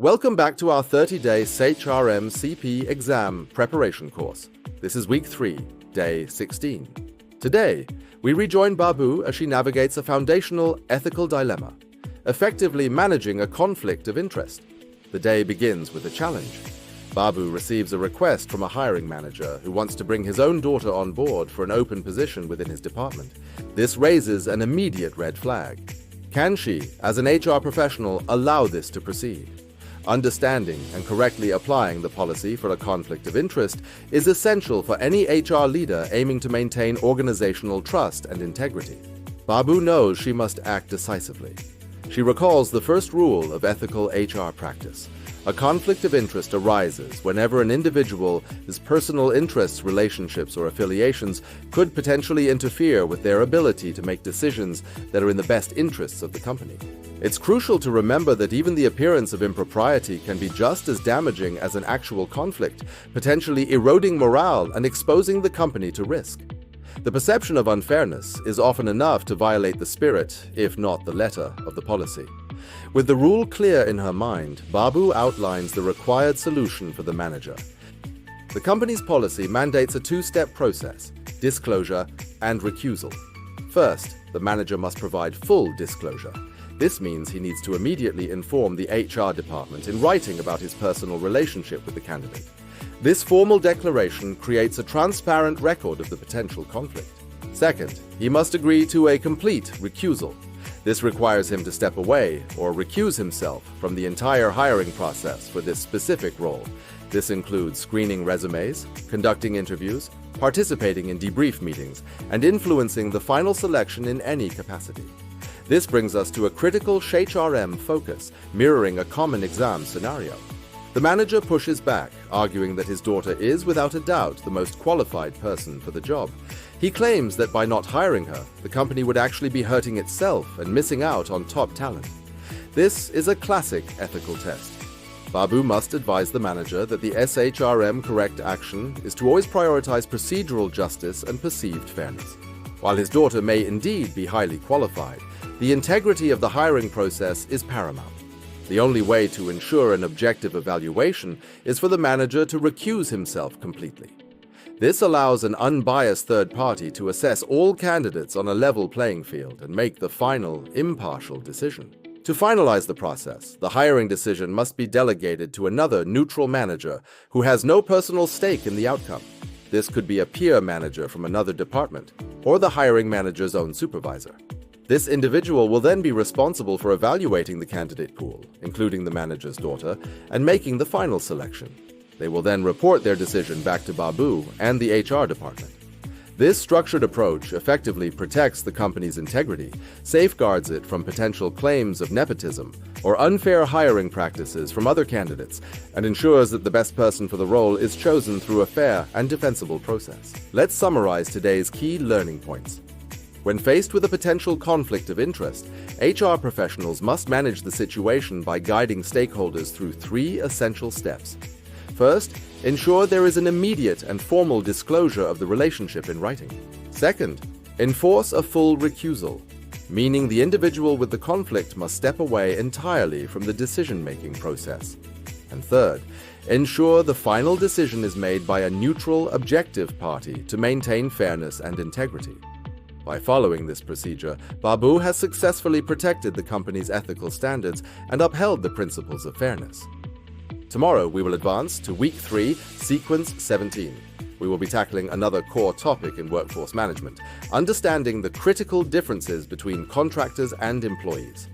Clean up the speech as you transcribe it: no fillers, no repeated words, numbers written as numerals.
Welcome back to our 30-day SHRM-CP exam preparation course. This is week 3, day 16. Today, we rejoin Babu as she navigates a foundational ethical dilemma, effectively managing a conflict of interest. The day begins with a challenge. Babu receives a request from a hiring manager who wants to bring his own daughter on board for an open position within his department. This raises an immediate red flag. Can she, as an HR professional, allow this to proceed? Understanding and correctly applying the policy for a conflict of interest is essential for any HR leader aiming to maintain organizational trust and integrity. Babu knows she must act decisively. She recalls the first rule of ethical HR practice. A conflict of interest arises whenever an individual's personal interests, relationships, or affiliations could potentially interfere with their ability to make decisions that are in the best interests of the company. It's crucial to remember that even the appearance of impropriety can be just as damaging as an actual conflict, potentially eroding morale and exposing the company to risk. The perception of unfairness is often enough to violate the spirit, if not the letter, of the policy. With the rule clear in her mind, Babu outlines the required solution for the manager. The company's policy mandates a two-step process: disclosure and recusal. First, the manager must provide full disclosure. This means he needs to immediately inform the HR department in writing about his personal relationship with the candidate. This formal declaration creates a transparent record of the potential conflict. Second, he must agree to a complete recusal. This requires him to step away or recuse himself from the entire hiring process for this specific role. This includes screening resumes, conducting interviews, participating in debrief meetings, and influencing the final selection in any capacity. This brings us to a critical SHRM focus, mirroring a common exam scenario. The manager pushes back, arguing that his daughter is, without a doubt, the most qualified person for the job. He claims that by not hiring her, the company would actually be hurting itself and missing out on top talent. This is a classic ethical test. Babu must advise the manager that the SHRM correct action is to always prioritize procedural justice and perceived fairness. While his daughter may indeed be highly qualified, the integrity of the hiring process is paramount. The only way to ensure an objective evaluation is for the manager to recuse himself completely. This allows an unbiased third party to assess all candidates on a level playing field and make the final, impartial decision. To finalize the process, the hiring decision must be delegated to another neutral manager who has no personal stake in the outcome. This could be a peer manager from another department or the hiring manager's own supervisor. This individual will then be responsible for evaluating the candidate pool, including the manager's daughter, and making the final selection. They will then report their decision back to Babu and the HR department. This structured approach effectively protects the company's integrity, safeguards it from potential claims of nepotism or unfair hiring practices from other candidates, and ensures that the best person for the role is chosen through a fair and defensible process. Let's summarize today's key learning points. When faced with a potential conflict of interest, HR professionals must manage the situation by guiding stakeholders through 3 essential steps. First, ensure there is an immediate and formal disclosure of the relationship in writing. Second, enforce a full recusal, meaning the individual with the conflict must step away entirely from the decision-making process. And third, ensure the final decision is made by a neutral, objective party to maintain fairness and integrity. By following this procedure, Babu has successfully protected the company's ethical standards and upheld the principles of fairness. Tomorrow, we will advance to Week 3, Sequence 17. We will be tackling another core topic in workforce management, understanding the critical differences between contractors and employees.